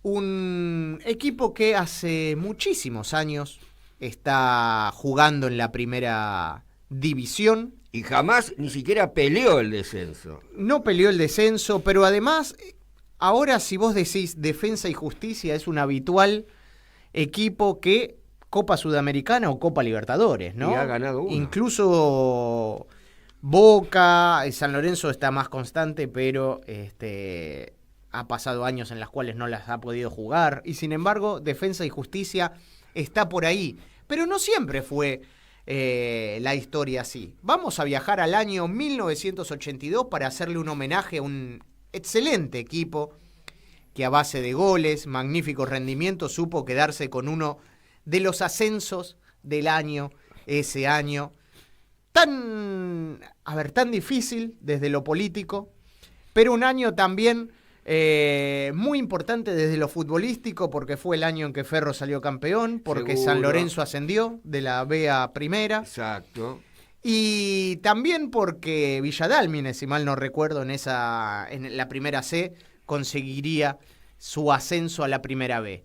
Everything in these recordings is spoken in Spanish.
un equipo que hace muchísimos años está jugando en la primera división. Y jamás ni siquiera peleó el descenso. No peleó el descenso, pero además, ahora si vos decís Defensa y Justicia, es un habitual equipo que Copa Sudamericana o Copa Libertadores, ¿no? Y ha ganado uno. Incluso Boca, San Lorenzo está más constante, pero ha pasado años en las cuales no las ha podido jugar. Y sin embargo, Defensa y Justicia está por ahí. Pero no siempre fue la historia así. Vamos a viajar al año 1982 para hacerle un homenaje a un excelente equipo que a base de goles, magníficos rendimientos, supo quedarse con uno de los ascensos del año, ese año tan difícil desde lo político, pero un año también muy importante desde lo futbolístico, porque fue el año en que Ferro salió campeón, porque Seguro. San Lorenzo ascendió de la B a Primera. Exacto. Y también porque Villa Dálmine, si mal no recuerdo, en la Primera C, conseguiría su ascenso a la Primera B.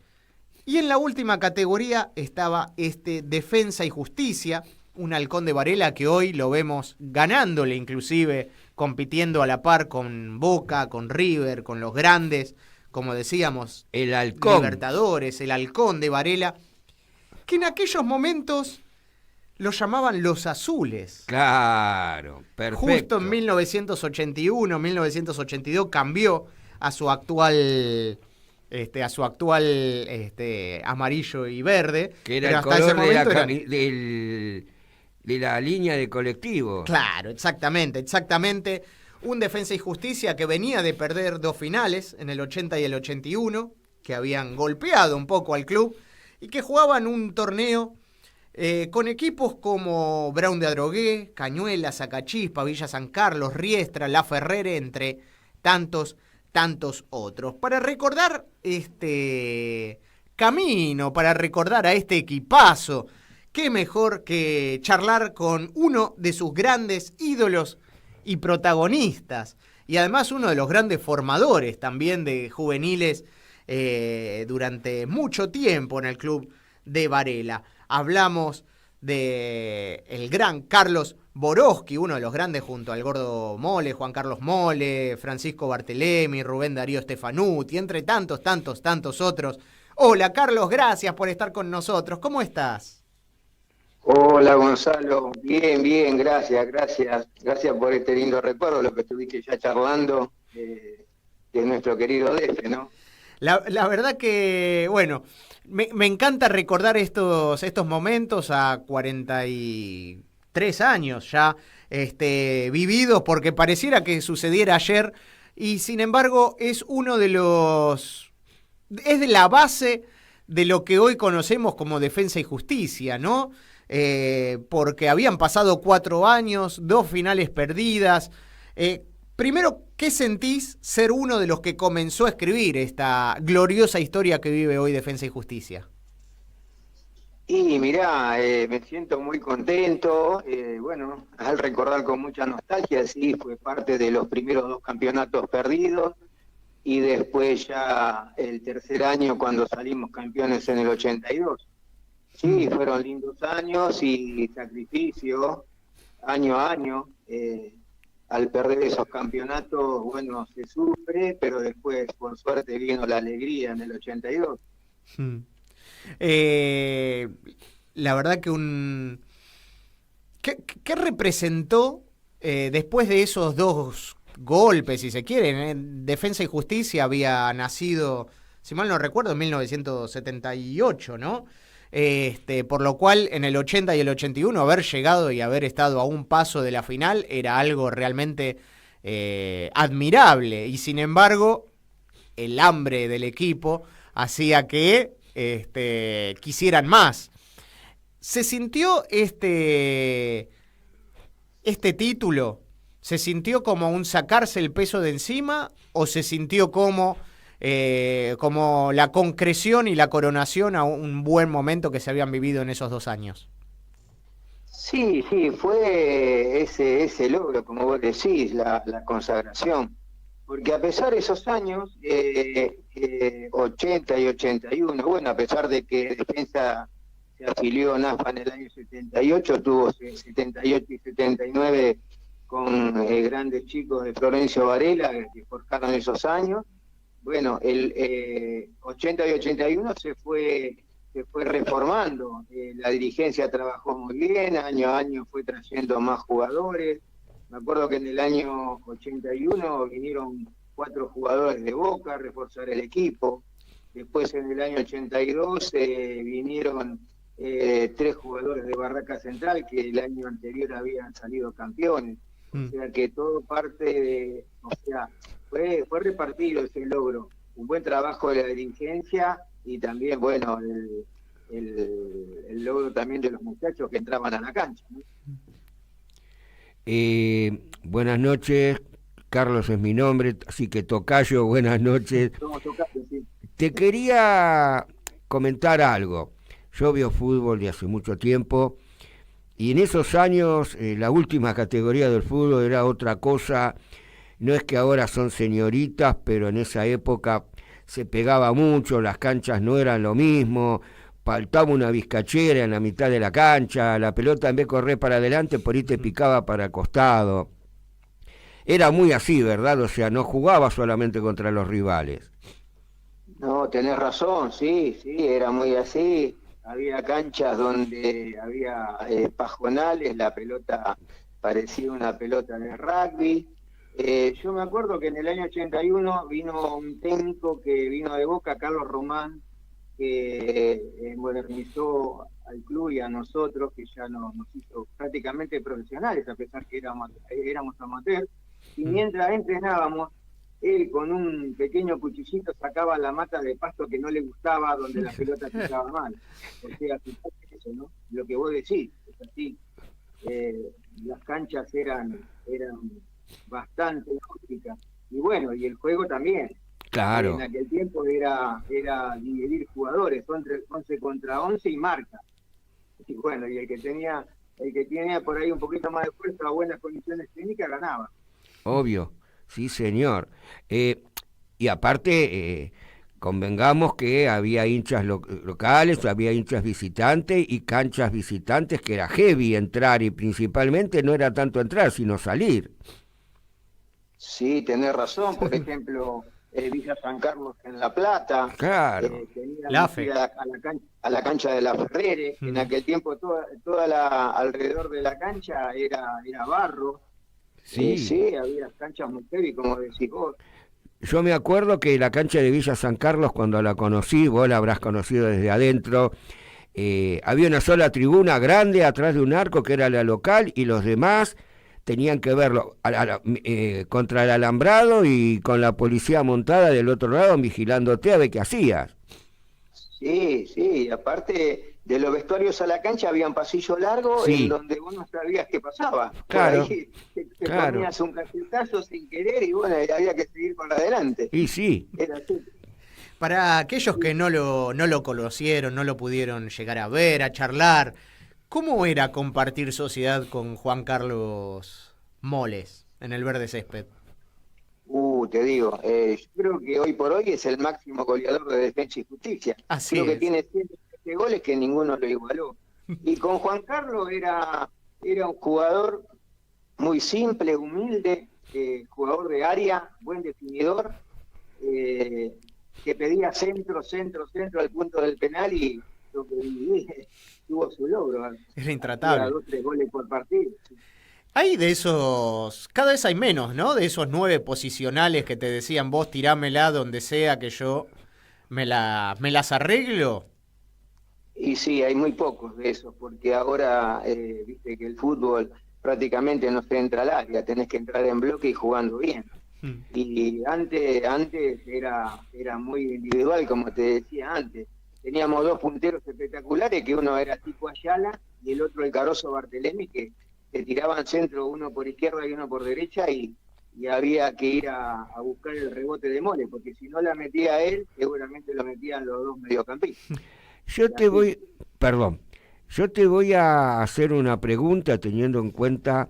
Y en la última categoría estaba Defensa y Justicia, un Halcón de Varela que hoy lo vemos ganándole, inclusive compitiendo a la par con Boca, con River, con los grandes, como decíamos, el Halcón. Libertadores, el Halcón de Varela, que en aquellos momentos lo llamaban los azules. Claro, perfecto. Justo en 1981, 1982 cambió a su actual amarillo y verde, que era el color de la línea de colectivo. Claro, exactamente. Un Defensa y Justicia que venía de perder 2 finales, en el 80 y el 81, que habían golpeado un poco al club, y que jugaban un torneo con equipos como Brown de Adrogué, Cañuelas, Sacachispa, Villa San Carlos, Riestra, La Ferrere, entre tantos otros. Para recordar este camino, para recordar a este equipazo, qué mejor que charlar con uno de sus grandes ídolos y protagonistas, y además uno de los grandes formadores también de juveniles durante mucho tiempo en el club de Varela. Hablamos de el gran Carlos Borowski, uno de los grandes junto al Gordo Mole, Juan Carlos Mole, Francisco Bartelemi, Rubén Darío Stefanuti, entre tantos otros. Hola Carlos, gracias por estar con nosotros. ¿Cómo estás? Hola Gonzalo, bien, gracias por este lindo recuerdo, lo que estuviste ya charlando de nuestro querido DF, ¿no? La verdad que, bueno, me encanta recordar estos momentos a 43 años ya vividos, porque pareciera que sucediera ayer, y sin embargo es es de la base de lo que hoy conocemos como Defensa y Justicia, ¿no? Porque habían pasado 4 años, 2 finales perdidas. Primero, ¿qué sentís ser uno de los que comenzó a escribir esta gloriosa historia que vive hoy Defensa y Justicia? Y mirá, me siento muy contento, bueno, al recordar con mucha nostalgia, sí, fue parte de los primeros 2 campeonatos perdidos, y después ya el tercer año cuando salimos campeones en el 82. Sí, fueron lindos años y sacrificio, año a año. Al perder esos campeonatos, bueno, se sufre, pero después, por suerte, vino la alegría en el 82. La verdad que ¿Qué representó después de esos 2 golpes, si se quieren? Defensa y Justicia había nacido, si mal no recuerdo, en 1978, ¿no? Por lo cual en el 80 y el 81 haber llegado y haber estado a un paso de la final era algo realmente admirable, y sin embargo el hambre del equipo hacía que quisieran más. ¿Se sintió este título? ¿Se sintió como un sacarse el peso de encima o se sintió como la concreción y la coronación a un buen momento que se habían vivido en esos 2 años? Sí, fue ese logro, como vos decís, la consagración. Porque a pesar de esos años, 80 y 81. Bueno, a pesar de que Defensa se afilió a NAFA en el año 78, tuvo 78 y 79 con grandes chicos de Florencio Varela que forjaron esos años. Bueno, el 80 y 81 se fue reformando, la dirigencia trabajó muy bien, año a año fue trayendo más jugadores. Me acuerdo que en el año 81 vinieron 4 jugadores de Boca a reforzar el equipo. Después en el año 82 vinieron 3 jugadores de Barraca Central que el año anterior habían salido campeones. O sea que todo parte de... O sea, fue repartido ese logro. Un buen trabajo de la dirigencia y también, bueno, el logro también de los muchachos que entraban a la cancha, ¿no? Buenas noches, Carlos es mi nombre, así que tocayo, buenas noches. Somos tocayo, sí. Te quería comentar algo. Yo veo fútbol de hace mucho tiempo y en esos años la última categoría del fútbol era otra cosa. No es que ahora son señoritas, pero en esa época se pegaba mucho, las canchas no eran lo mismo, faltaba una bizcachera en la mitad de la cancha, la pelota en vez de correr para adelante, por ahí te picaba para el costado. Era muy así, ¿verdad? O sea, no jugaba solamente contra los rivales. No, tenés razón, sí, era muy así. Había canchas donde había pajonales, la pelota parecía una pelota de rugby. Yo me acuerdo que en el año 81 vino un técnico que vino de Boca, Carlos Román, que modernizó al club y a nosotros, que ya nos hizo prácticamente profesionales, a pesar que éramos amateurs. Y mientras entrenábamos, él con un pequeño cuchillito sacaba la mata de pasto que no le gustaba, donde la pelota picaba mal. O sea, eso, ¿no? Lo que vos decís, es así. Las canchas eran bastante rústicas. Y bueno, y el juego también. Claro. En aquel tiempo era dividir jugadores, 11 contra 11 y marca. Y bueno, y el que tenía por ahí un poquito más de fuerza o buenas condiciones técnicas ganaba. Obvio, sí señor. Y aparte, convengamos que había hinchas locales, había hinchas visitantes y canchas visitantes que era heavy entrar y principalmente no era tanto entrar sino salir. Sí, tenés razón, por ejemplo, Villa San Carlos en La Plata, Claro. a la cancha de la Ferrere, en aquel tiempo alrededor de la cancha era barro. Sí, había canchas muy heavy, como decís vos. Yo me acuerdo que la cancha de Villa San Carlos, cuando la conocí, vos la habrás conocido desde adentro, había una sola tribuna grande atrás de un arco que era la local y los demás tenían que verlo contra el alambrado y con la policía montada del otro lado vigilándote a ver qué hacías. Sí, aparte de los vestuarios a la cancha había un pasillo largo en donde vos no sabías qué pasaba. Claro. Por ahí te ponías un cachetazo sin querer y bueno, había que seguir para adelante. Y sí. Era así. Para aquellos que no lo conocieron, no lo pudieron llegar a ver, a charlar, ¿cómo era compartir sociedad con Juan Carlos Moles en el Verde Césped? Te digo, yo creo que hoy por hoy es el máximo goleador de Defensa y Justicia. Así creo es. Que tiene 107 goles que ninguno lo igualó. Y con Juan Carlos era un jugador muy simple, humilde, jugador de área, buen definidor, que pedía centro al punto del penal y lo que tuvo su logro. Era intratable. 2 o 3 goles por partido. Hay de esos, cada vez hay menos, ¿no? De esos 9 posicionales que te decían vos tirámela donde sea que yo me las arreglo. Y sí, hay muy pocos de esos, porque ahora, viste que el fútbol prácticamente no se entra al área, tenés que entrar en bloque y jugando bien. Y antes era muy individual, como te decía antes. Teníamos 2 punteros espectaculares, que uno era Tico Ayala y el otro el Caroso Barthelemy, que tiraban centro, uno por izquierda y uno por derecha, y había que ir a buscar el rebote de Mole, porque si no la metía él, seguramente lo metían los 2 mediocampistas. Yo te voy a hacer una pregunta teniendo en cuenta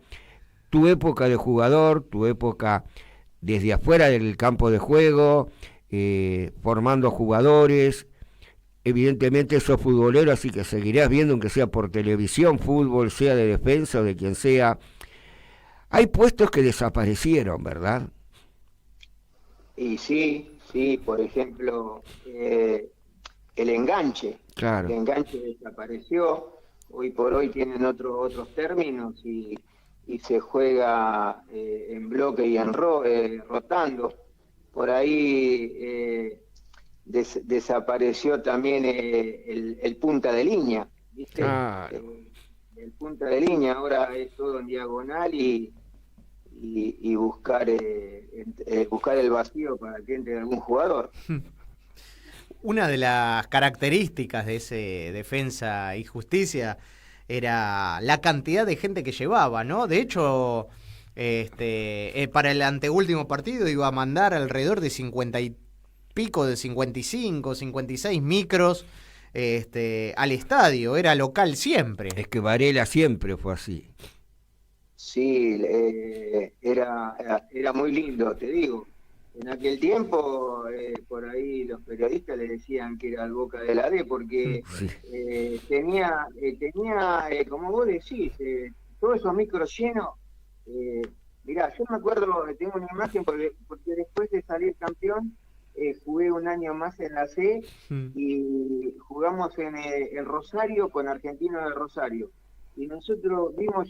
tu época de jugador, tu época desde afuera del campo de juego, formando jugadores. Evidentemente sos futbolero, así que seguirás viendo, aunque sea por televisión, fútbol, sea de defensa o de quien sea. Hay puestos que desaparecieron, ¿verdad? Y sí, por ejemplo, el enganche. Claro. El enganche desapareció. Hoy por hoy tienen otros términos y se juega en bloque y en rotando. Por ahí desapareció también el punta de línea, ¿viste? Claro. El punta de línea ahora es todo en diagonal y buscar el vacío para que entre algún jugador. Una de las características de ese Defensa y Justicia era la cantidad de gente que llevaba, ¿no? De hecho, para el anteúltimo partido iba a mandar alrededor de 50 y pico, de 55, 56 micros al estadio. Era local siempre. Es que Varela siempre fue así. Sí, era muy lindo, te digo. En aquel tiempo, por ahí los periodistas le decían que era el Boca de la D, porque Sí. tenía como vos decís, todos esos micros llenos. Mirá, yo me acuerdo, tengo una imagen, porque después de salir campeón, jugué un año más en la C y jugamos en el Rosario con Argentino de Rosario. Y nosotros vimos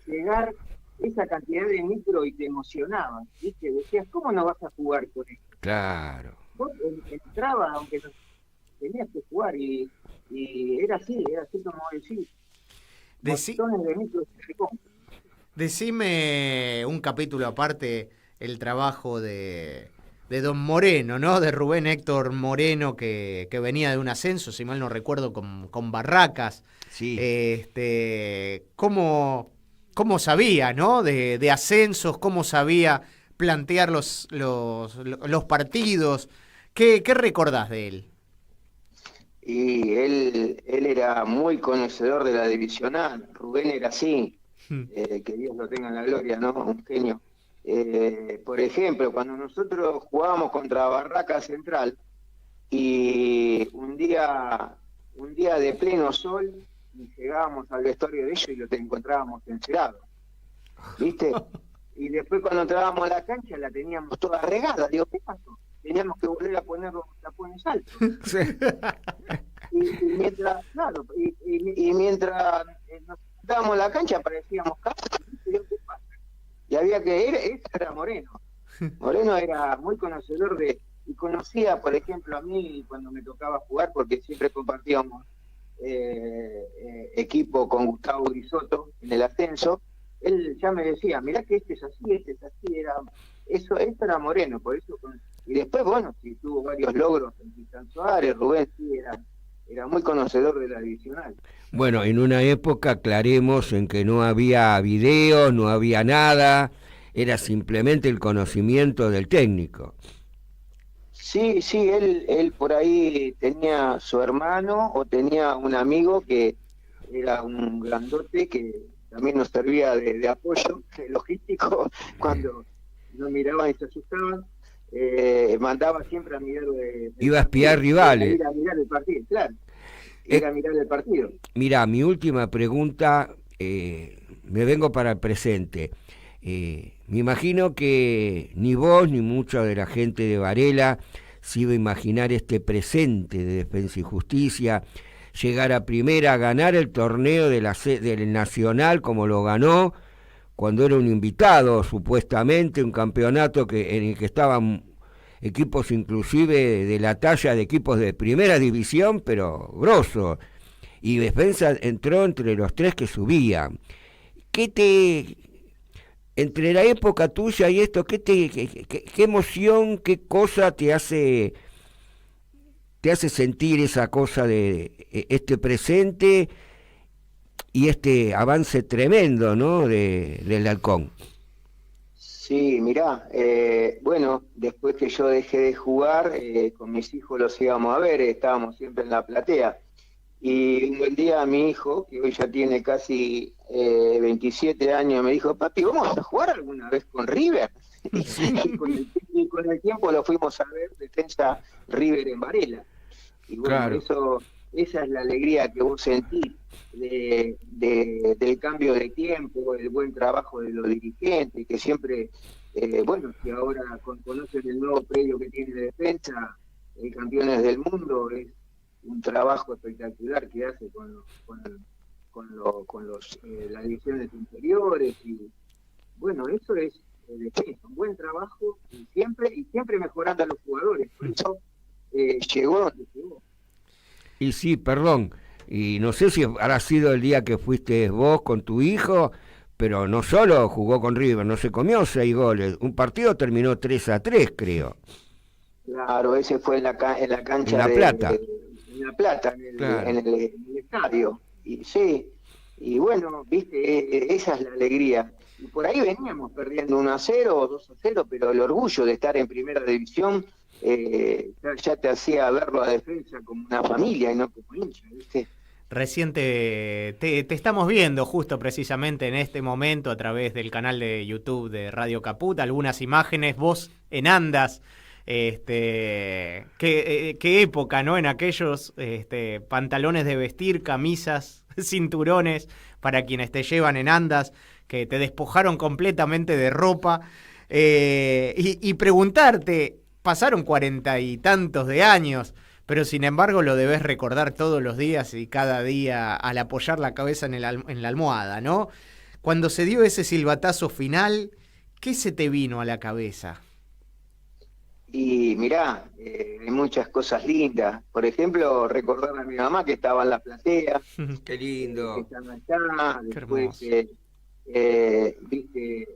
llegar esa cantidad de micro y te emocionabas, ¿viste? Decías, ¿cómo no vas a jugar con esto? Claro. Vos entrabas, aunque no tenías que jugar, y era así como decís. Montones de micros se compran. Decime un capítulo aparte el trabajo de Don Moreno, ¿no? De Rubén Héctor Moreno, que venía de un ascenso, si mal no recuerdo, con Barracas. Sí. ¿Cómo sabía, ¿no? De ascensos, cómo sabía plantear los partidos. ¿Qué recordás de él? Y él era muy conocedor de la divisional. Rubén era así, que Dios lo tenga en la gloria, ¿no? Un genio. Por ejemplo, cuando nosotros jugábamos contra Barraca Central y un día de pleno sol y llegábamos al vestuario de ellos y lo encontrábamos encerado, ¿viste? Y después cuando entrábamos a la cancha la teníamos toda regada. Digo, ¿qué pasó? Teníamos que volver a poner los tapones altos. Sí. Y mientras nos sentábamos en la cancha parecíamos cabros. ¿Qué pasa? Y había que ir, ese era Moreno. Moreno era muy conocedor y conocía, por ejemplo, a mí cuando me tocaba jugar, porque siempre compartíamos equipo con Gustavo Grisotto en el ascenso. Él ya me decía, mirá que este es así, esto era Moreno, por eso. Y después, bueno, sí tuvo varios logros en Cristian Suárez, Rubén sí era muy conocedor de la divisional. Bueno, en una época, aclaremos, en que no había videos, no había nada, era simplemente el conocimiento del técnico. Sí, él por ahí tenía su hermano o tenía un amigo que era un grandote que también nos servía de apoyo logístico cuando nos miraban y se asustaban. Mandaba siempre a mirar iba a espiar rivales. Ir a mirar el partido, claro. Ir a mirar el partido. Mira, mi última pregunta, me vengo para el presente. Me imagino que ni vos ni mucha de la gente de Varela se iba a imaginar este presente de Defensa y Justicia, llegar a primera, ganar el torneo del Nacional como lo ganó, cuando era un invitado, supuestamente, un campeonato en el que estaban equipos inclusive de la talla de equipos de primera división, pero grosos, y Defensa entró entre los 3 que subían. Entre la época tuya y esto, qué emoción, qué cosa te hace sentir esa cosa de este presente y este avance tremendo, ¿no?, del Halcón? Sí, mirá, bueno, después que yo dejé de jugar, con mis hijos los íbamos a ver, estábamos siempre en la platea. Y un buen día mi hijo, que hoy ya tiene casi 27 años, me dijo, papi, ¿vamos a jugar alguna vez con River? Y con el tiempo lo fuimos a ver, Defensa River en Varela. Y bueno, Claro. esa es la alegría que vos sentís del cambio de tiempo, el buen trabajo de los dirigentes, que siempre, bueno, que ahora conocen el nuevo predio que tiene Defensa, el Campeones del Mundo, es un trabajo espectacular que hace con las divisiones inferiores. Y bueno, eso es Defensa, un buen trabajo y siempre mejorando a los jugadores. Por eso llegó donde llegó. Y sí, perdón, y no sé si habrá sido el día que fuiste vos con tu hijo, pero no solo jugó con River, no se comió 6 goles, un partido terminó 3-3, creo. Claro, ese fue en la cancha En La Plata. en La Plata, Claro. en el estadio. Y sí, y bueno, viste, esa es la alegría. Y por ahí veníamos perdiendo 1-0 o 2-0, pero el orgullo de estar en primera división ya te hacía verlo a Defensa como una familia y no como hincha, ¿viste? Recién te estamos viendo justo precisamente en este momento a través del canal de YouTube de Radio Caput, algunas imágenes, vos en andas, qué época, ¿no? En aquellos pantalones de vestir, camisas, cinturones, para quienes te llevan en andas, que te despojaron completamente de ropa, y preguntarte, pasaron 40 y tantos de años, pero sin embargo lo debes recordar todos los días y cada día al apoyar la cabeza en la almohada, ¿no? Cuando se dio ese silbatazo final, ¿qué se te vino a la cabeza? Y mirá, hay muchas cosas lindas. Por ejemplo, recordar a mi mamá que estaba en la platea, Qué que lindo. estaba allá, Qué después, hermoso. viste,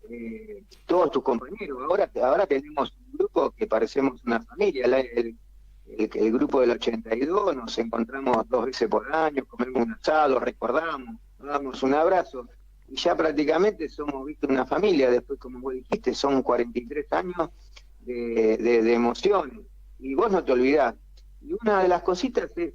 todos tus compañeros. Ahora tenemos un grupo que parecemos una familia. El grupo del 82, nos encontramos 2 veces por año, comemos un asado, recordamos, nos damos un abrazo. Y ya prácticamente somos, viste, una familia. Después, como vos dijiste, son 43 años de emociones. Y vos no te olvidás. Y una de las cositas es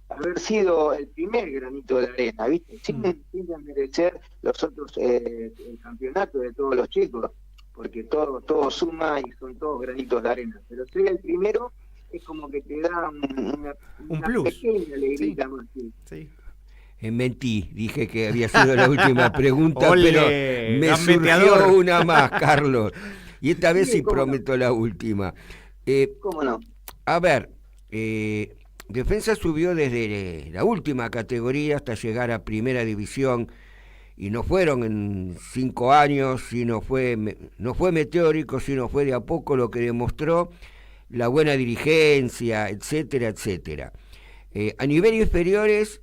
haber sido el primer granito de arena, ¿viste? Sin desmerecer los otros el campeonatos de todos los chicos, porque todo suma y son todos granitos de arena. Pero ser el primero es como que te da Un una plus. pequeña alegría Sí. más. Sí. Sí. Mentí, dije que había sido la última pregunta, Ole, pero me gambeteador. surgió una más, Carlos. Y esta vez Sí, sí cómo no, prometo la última. cómo no. A ver, Defensa subió desde la última categoría hasta llegar a primera división y no fueron en 5 años, no fue meteórico, sino fue de a poco lo que demostró la buena dirigencia, etcétera, etcétera. A nivel inferiores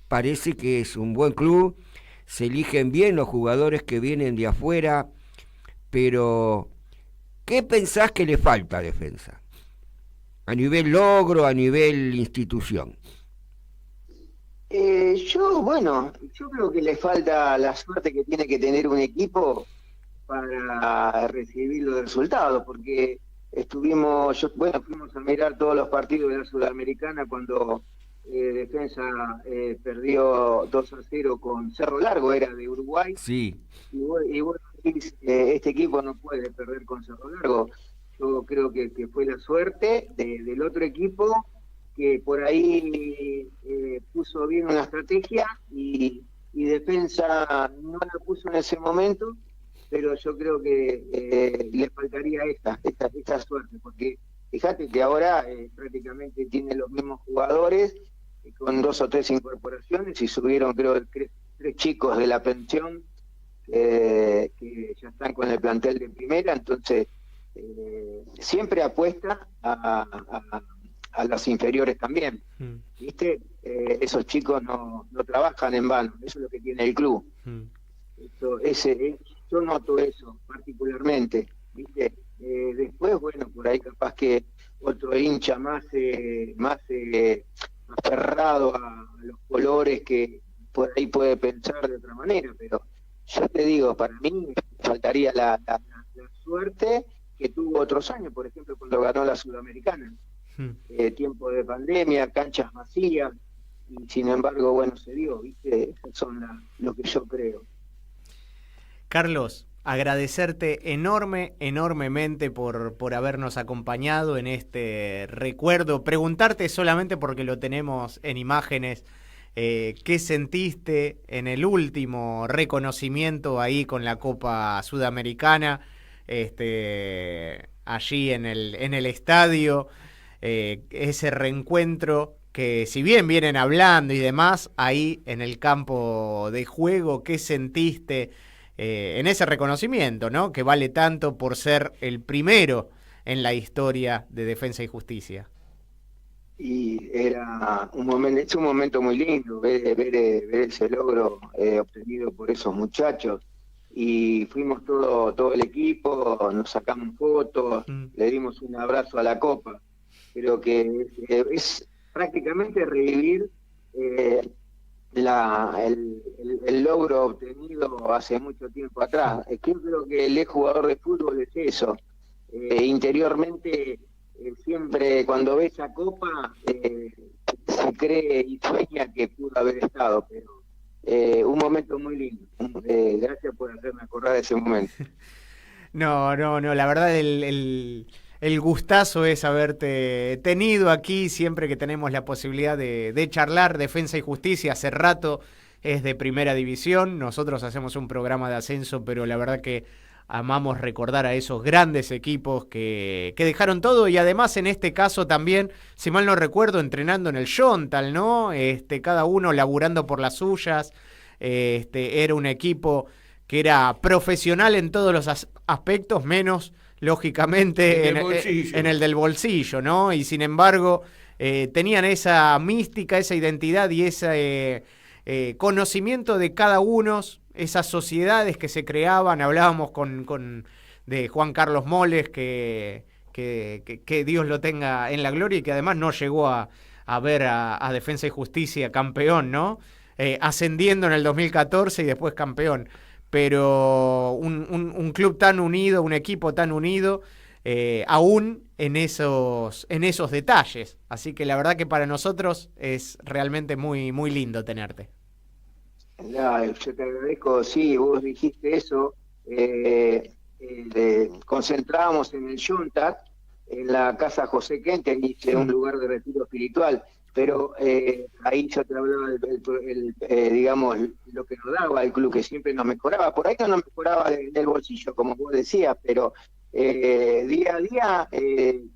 parece que es un buen club, se eligen bien los jugadores que vienen de afuera, pero ¿qué pensás que le falta a Defensa? A nivel logro, a nivel institución. Yo creo que le falta la suerte que tiene que tener un equipo para recibir los resultados, porque fuimos a mirar todos los partidos de la Sudamericana cuando Defensa perdió 2-0 con Cerro Largo, era de Uruguay, Sí. y vos decís, este equipo no puede perder con Cerro Largo. Yo creo que fue la suerte del otro equipo que por ahí puso bien una estrategia y Defensa no la puso en ese momento, pero yo creo que le faltaría esta suerte, porque fíjate que ahora prácticamente tiene los mismos jugadores con 2 o 3 incorporaciones y subieron creo 3 chicos de la pensión que ya están con el plantel de primera, entonces siempre apuesta a las inferiores también, ¿viste? Esos chicos no trabajan en vano, eso es lo que tiene el club. Yo noto eso particularmente, ¿viste? Después, bueno, por ahí capaz que otro hincha más aferrado a los colores que por ahí puede pensar de otra manera, pero yo te digo, para mí faltaría la suerte que tuvo otros años, por ejemplo, cuando ganó la Sudamericana. Tiempo de pandemia, canchas vacías, y sin embargo, bueno, se dio, ¿viste? Esas son lo que yo creo. Carlos, agradecerte enormemente por habernos acompañado en este recuerdo. Preguntarte solamente porque lo tenemos en imágenes, ¿qué sentiste en el último reconocimiento ahí con la Copa Sudamericana, allí en el estadio? Ese reencuentro que, si bien vienen hablando y demás, ahí en el campo de juego, ¿qué sentiste en ese reconocimiento, ¿no? Que vale tanto por ser el primero en la historia de Defensa y Justicia? Y era un momento, es un momento muy lindo ver ese logro obtenido por esos muchachos. Y fuimos todo el equipo, nos sacamos fotos, le dimos un abrazo a la Copa. Creo que es prácticamente revivir el logro obtenido hace mucho tiempo atrás. Yo creo que el jugador de fútbol es eso. Interiormente, siempre cuando ve esa Copa, se cree y sueña que pudo haber estado, pero un momento muy lindo. Gracias por hacerme acordar de ese momento. No, la verdad el gustazo es haberte tenido aquí siempre que tenemos la posibilidad de charlar. Defensa y Justicia hace rato es de primera división, nosotros hacemos un programa de ascenso, pero la verdad que amamos recordar a esos grandes equipos que dejaron todo, y además en este caso también, si mal no recuerdo, entrenando en el Yontal, ¿no? Cada uno laburando por las suyas. Era un equipo que era profesional en todos los aspectos, menos, lógicamente, en el del bolsillo, ¿no? Y sin embargo, tenían esa mística, esa identidad y ese conocimiento de cada uno, esas sociedades que se creaban. Hablábamos de Juan Carlos Moles, que Dios lo tenga en la gloria, y que además no llegó a ver a Defensa y Justicia campeón, ¿no? Ascendiendo en el 2014 y después campeón. Pero un club tan unido, un equipo tan unido, aún en esos detalles. Así que la verdad que para nosotros es realmente muy, muy lindo tenerte. Yo te agradezco, sí, vos dijiste eso. Concentrábamos en el Yontat, en la casa José Quente, hice un lugar de retiro espiritual, pero ahí yo te hablaba digamos, lo que nos daba el club, que siempre nos mejoraba. Por ahí no nos mejoraba del bolsillo, como vos decías, pero día a día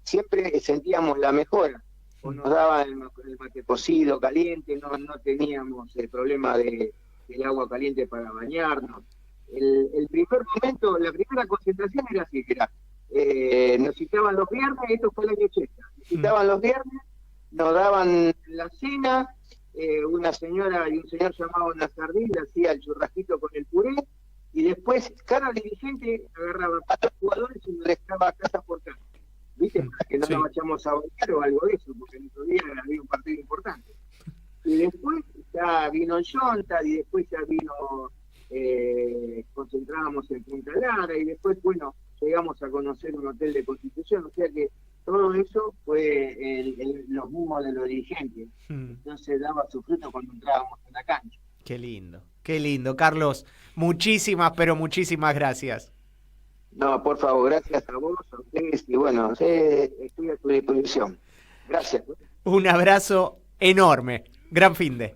siempre sentíamos la mejora. O nos daban el mate cocido, caliente, no teníamos el problema del agua caliente para bañarnos. El primer momento, la primera concentración era así, nos citaban los viernes, esto fue el año 80, nos citaban los viernes, nos daban la cena, una señora y un señor llamado Nazardín le hacía el churrasquito con el puré, y después cada dirigente agarraba a los jugadores y nos dejaba casa por casa, ¿viste? Para que no nos vayamos a bailar o algo de eso, porque en otro día había un partido importante. Y después ya vino el Yonta, y después ya vino, concentrábamos en Punta Lara, y después, bueno, llegamos a conocer un hotel de Constitución, o sea que todo eso fue los mismos de los dirigentes. Entonces daba su fruto cuando entrábamos en la cancha. Qué lindo, Carlos. Muchísimas, pero muchísimas gracias. No, por favor, gracias a vos, a ustedes, y bueno, estoy a tu disposición. Gracias. Un abrazo enorme. Gran finde.